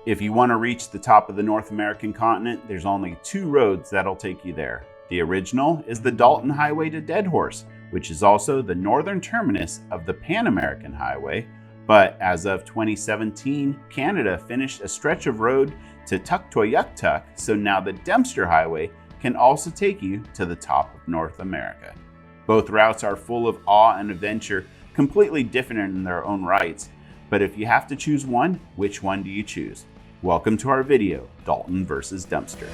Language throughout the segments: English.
If you want to reach the top of the North American continent, there's only 2 roads that'll take you there. The original is the Dalton Highway to Deadhorse, which is also the northern terminus of the Pan American Highway. But as of 2017, Canada finished a stretch of road to Tuktoyaktuk, so now the Dempster Highway can also take you to the top of North America. Both routes are full of awe and adventure, completely different in their own rights. But if you have to choose one, which one do you choose? Welcome to our video, Dalton versus Dempster.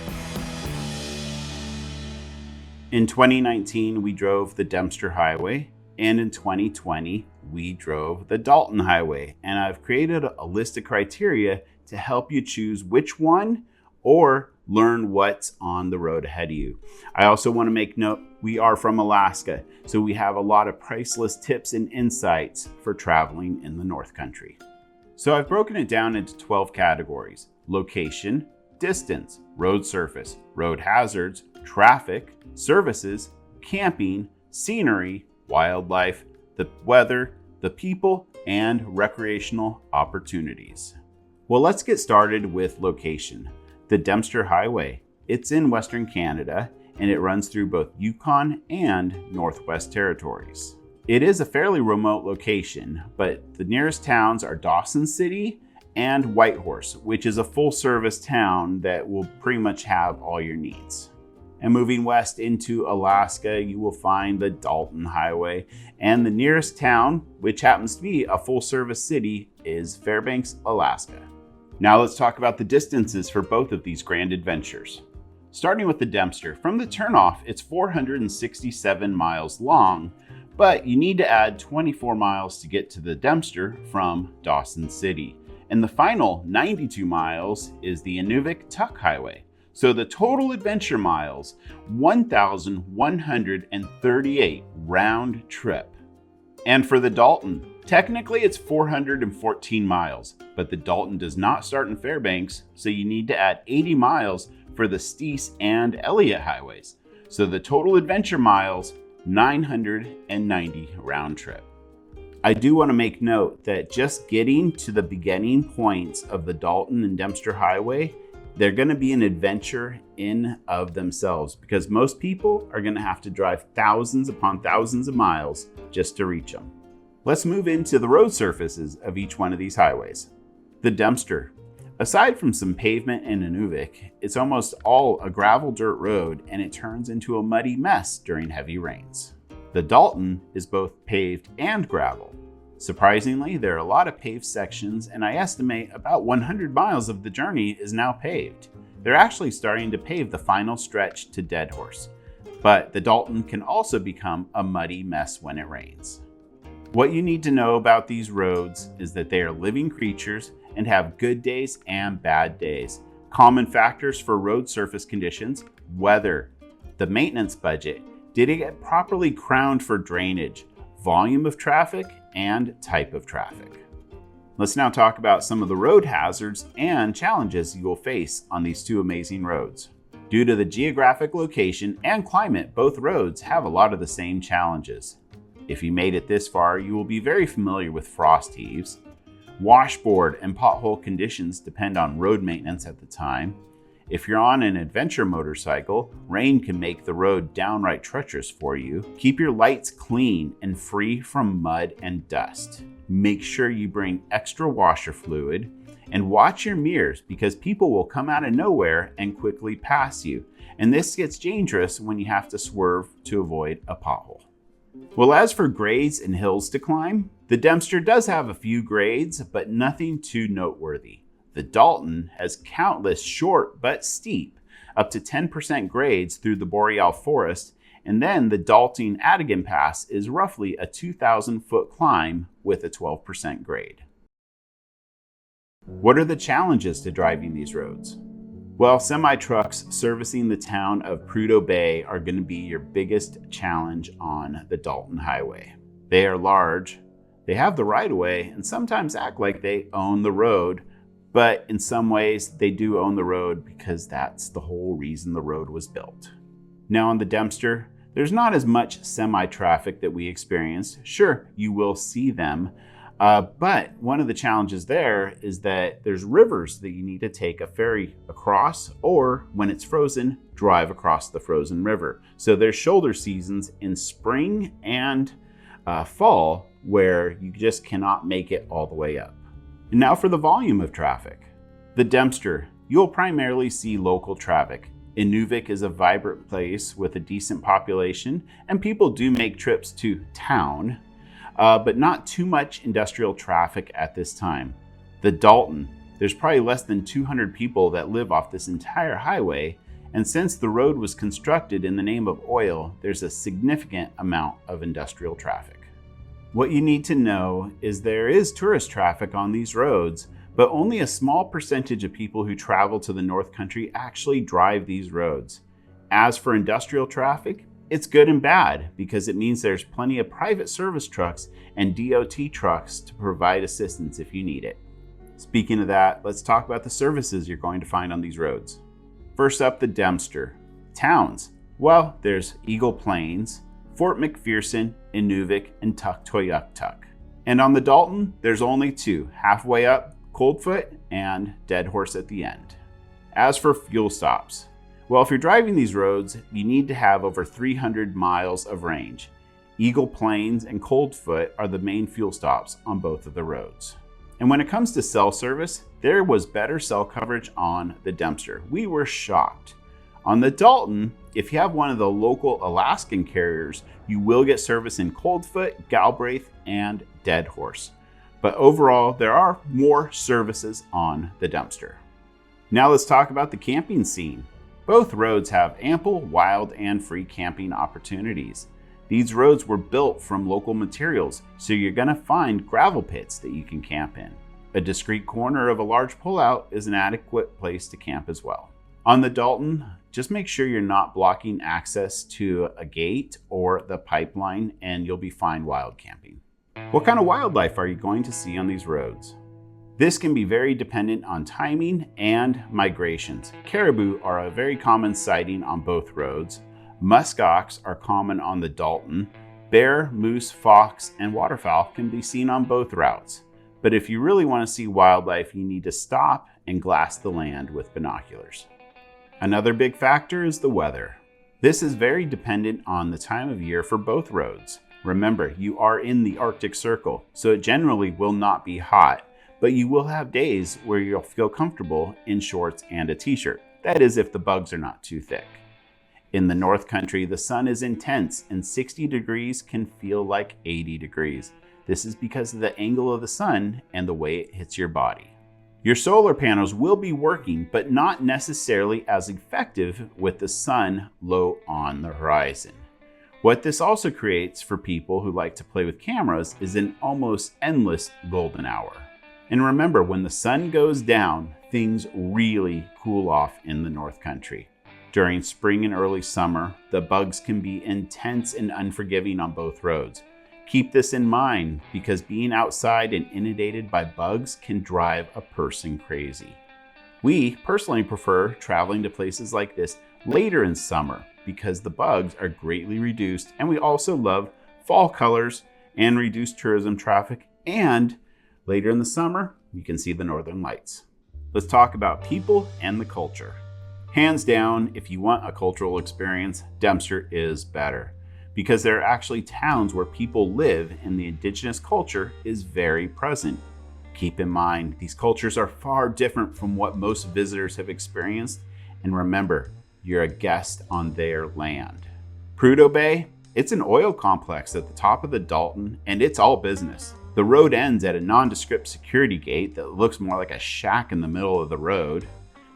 In 2019, we drove the Dempster Highway, and in 2020, we drove the Dalton Highway. And I've created a list of criteria to help you choose which one or learn what's on the road ahead of you. I also want to make note, we are from Alaska, so we have a lot of priceless tips and insights for traveling in the North Country. So I've broken it down into 12 categories: location, distance, road surface, road hazards, traffic, services, camping, scenery, wildlife, the weather, the people, and recreational opportunities. Well, let's get started with location. The Dempster Highway. It's in Western Canada, and it runs through both Yukon and Northwest Territories. It is a fairly remote location, but the nearest towns are Dawson City and Whitehorse, which is a full-service town that will pretty much have all your needs. And moving west into Alaska, you will find the Dalton Highway, and the nearest town, which happens to be a full-service city, is Fairbanks, Alaska. Now let's talk about the distances for both of these grand adventures. Starting with the Dempster, from the turnoff, it's 467 miles long, but you need to add 24 miles to get to the Dempster from Dawson City. And the final 92 miles is the Inuvik-Tuk Highway. So the total adventure miles, 1,138 round trip. And for the Dalton, technically it's 414 miles, but the Dalton does not start in Fairbanks, so you need to add 80 miles for the Steese and Elliott highways. So the total adventure miles, 990 round trip. I do want to make note that just getting to the beginning points of the Dalton and Dempster Highway, they're going to be an adventure in of themselves, because most people are going to have to drive thousands upon thousands of miles just to reach them. Let's move into the road surfaces of each one of these highways. The Dempster. Aside from some pavement in Inuvik, it's almost all a gravel dirt road, and it turns into a muddy mess during heavy rains. The Dalton is both paved and gravel. Surprisingly, there are a lot of paved sections, and I estimate about 100 miles of the journey is now paved. They're actually starting to pave the final stretch to Deadhorse, but the Dalton can also become a muddy mess when it rains. What you need to know about these roads is that they are living creatures and have good days and bad days. Common factors for road surface conditions: weather, the maintenance budget, did it get properly crowned for drainage, volume of traffic, and type of traffic. Let's now talk about some of the road hazards and challenges you will face on these two amazing roads. Due to the geographic location and climate, both roads have a lot of the same challenges. If you made it this far, you will be very familiar with frost heaves. Washboard and pothole conditions depend on road maintenance at the time. If you're on an adventure motorcycle, rain can make the road downright treacherous for you. Keep your lights clean and free from mud and dust. Make sure you bring extra washer fluid, and watch your mirrors, because people will come out of nowhere and quickly pass you. And this gets dangerous when you have to swerve to avoid a pothole. Well, as for grades and hills to climb, the Dempster does have a few grades, but nothing too noteworthy. The Dalton has countless short but steep, up to 10% grades through the Boreal Forest, and then the Dalton-Adigan Pass is roughly a 2,000-foot climb with a 12% grade. What are the challenges to driving these roads? Well, semi-trucks servicing the town of Prudhoe Bay are going to be your biggest challenge on the Dalton Highway. They are large, they have the right-of-way, and sometimes act like they own the road, but in some ways they do own the road because that's the whole reason the road was built. Now on the Dempster, there's not as much semi-traffic that we experienced. Sure, you will see them, But one of the challenges there is that there's rivers that you need to take a ferry across, or when it's frozen, drive across the frozen river. So there's shoulder seasons in spring and fall where you just cannot make it all the way up. And now for the volume of traffic. The Dempster, you'll primarily see local traffic. Inuvik is a vibrant place with a decent population, and people do make trips to town, but not too much industrial traffic at this time. The Dalton, there's probably less than 200 people that live off this entire highway, and since the road was constructed in the name of oil, there's a significant amount of industrial traffic. What you need to know is there is tourist traffic on these roads, but only a small percentage of people who travel to the North Country actually drive these roads. As for industrial traffic, it's good and bad because it means there's plenty of private service trucks and DOT trucks to provide assistance if you need it. Speaking of that, let's talk about the services you're going to find on these roads. First up, the Dempster. Towns. Well, there's Eagle Plains, Fort McPherson, Inuvik, and Tuktoyaktuk. And on the Dalton, there's only two, halfway up, Coldfoot and Dead Horse at the end. As for fuel stops, well, if you're driving these roads, you need to have over 300 miles of range. Eagle Plains and Coldfoot are the main fuel stops on both of the roads. And when it comes to cell service, there was better cell coverage on the Dempster. We were shocked. On the Dalton, if you have one of the local Alaskan carriers, you will get service in Coldfoot, Galbraith, and Dead Horse. But overall, there are more services on the Dempster. Now let's talk about the camping scene. Both roads have ample, wild, and free camping opportunities. These roads were built from local materials, so you're going to find gravel pits that you can camp in. A discrete corner of a large pullout is an adequate place to camp as well. On the Dalton, just make sure you're not blocking access to a gate or the pipeline, and you'll be fine wild camping. What kind of wildlife are you going to see on these roads? This can be very dependent on timing and migrations. Caribou are a very common sighting on both roads. Muskox are common on the Dalton. Bear, moose, fox, and waterfowl can be seen on both routes. But if you really want to see wildlife, you need to stop and glass the land with binoculars. Another big factor is the weather. This is very dependent on the time of year for both roads. Remember, you are in the Arctic Circle, so it generally will not be hot, but you will have days where you'll feel comfortable in shorts and a t-shirt. That is if the bugs are not too thick. In the North Country, the sun is intense and 60 degrees can feel like 80 degrees. This is because of the angle of the sun and the way it hits your body. Your solar panels will be working, but not necessarily as effective with the sun low on the horizon. What this also creates for people who like to play with cameras is an almost endless golden hour. And remember, when the sun goes down, things really cool off in the North Country. During spring and early summer, the bugs can be intense and unforgiving on both roads. Keep this in mind because being outside and inundated by bugs can drive a person crazy. We personally prefer traveling to places like this later in summer because the bugs are greatly reduced, and we also love fall colors and reduced tourism traffic, and later in the summer, you can see the northern lights. Let's talk about people and the culture. Hands down, if you want a cultural experience, Dempster is better because there are actually towns where people live and the indigenous culture is very present. Keep in mind, these cultures are far different from what most visitors have experienced, and remember, you're a guest on their land. Prudhoe Bay, it's an oil complex at the top of the Dalton, and it's all business. The road ends at a nondescript security gate that looks more like a shack in the middle of the road.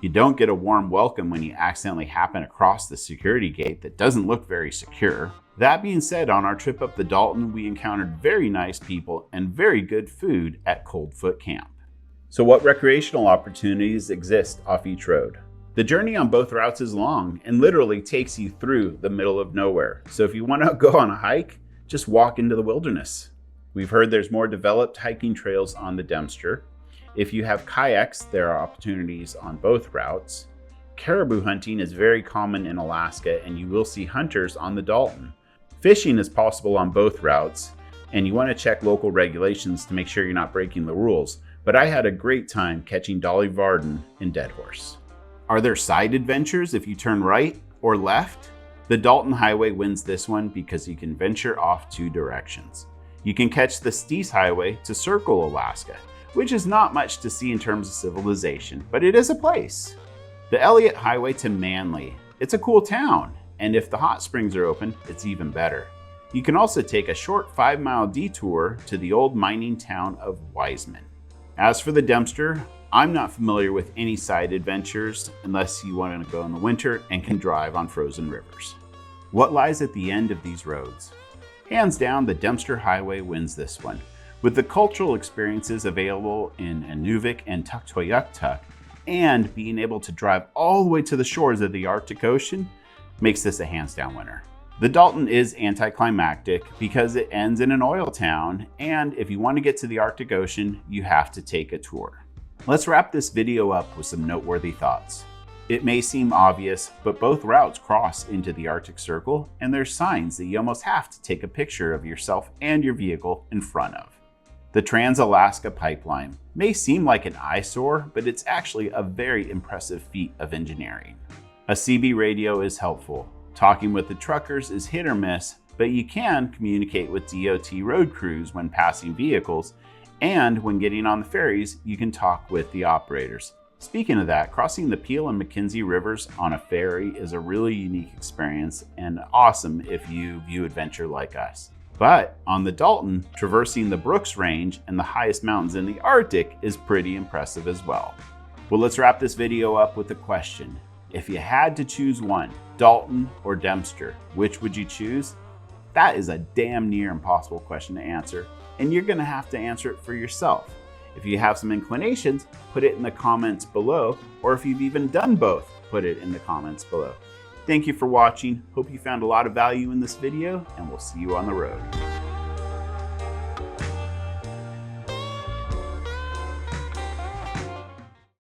You don't get a warm welcome when you accidentally happen across the security gate that doesn't look very secure. That being said, on our trip up the Dalton, we encountered very nice people and very good food at Coldfoot Camp. So what recreational opportunities exist off each road? The journey on both routes is long and literally takes you through the middle of nowhere. So if you want to go on a hike, just walk into the wilderness. We've heard there's more developed hiking trails on the Dempster. If you have kayaks, there are opportunities on both routes. Caribou hunting is very common in Alaska, and you will see hunters on the Dalton. Fishing is possible on both routes, and you want to check local regulations to make sure you're not breaking the rules. But I had a great time catching Dolly Varden in Dead Horse. Are there side adventures if you turn right or left? The Dalton Highway wins this one because you can venture off 2 directions. You can catch the Steese Highway to Circle, Alaska, which is not much to see in terms of civilization, but it is a place. The Elliott Highway to Manly. It's a cool town, and if the hot springs are open, it's even better. You can also take a short 5-mile detour to the old mining town of Wiseman. As for the Dempster, I'm not familiar with any side adventures unless you want to go in the winter and can drive on frozen rivers. What lies at the end of these roads? Hands down, the Dempster Highway wins this one. With the cultural experiences available in Inuvik and Tuktoyaktuk, and being able to drive all the way to the shores of the Arctic Ocean, makes this a hands down winner. The Dalton is anticlimactic because it ends in an oil town, and if you want to get to the Arctic Ocean, you have to take a tour. Let's wrap this video up with some noteworthy thoughts. It may seem obvious, but both routes cross into the Arctic Circle, and there's signs that you almost have to take a picture of yourself and your vehicle in front of. The Trans-Alaska Pipeline may seem like an eyesore, but it's actually a very impressive feat of engineering. A CB radio is helpful. Talking with the truckers is hit or miss, but you can communicate with DOT road crews when passing vehicles, and when getting on the ferries, you can talk with the operators. Speaking of that, crossing the Peel and McKenzie rivers on a ferry is a really unique experience and awesome if you view adventure like us. But on the Dalton, traversing the Brooks Range and the highest mountains in the Arctic is pretty impressive as well. Well, let's wrap this video up with a question. If you had to choose one, Dalton or Dempster, which would you choose? That is a damn near impossible question to answer, and you're gonna have to answer it for yourself. If you have some inclinations, put it in the comments below, or if you've even done both, put it in the comments below. Thank you for watching. Hope you found a lot of value in this video, and we'll see you on the road.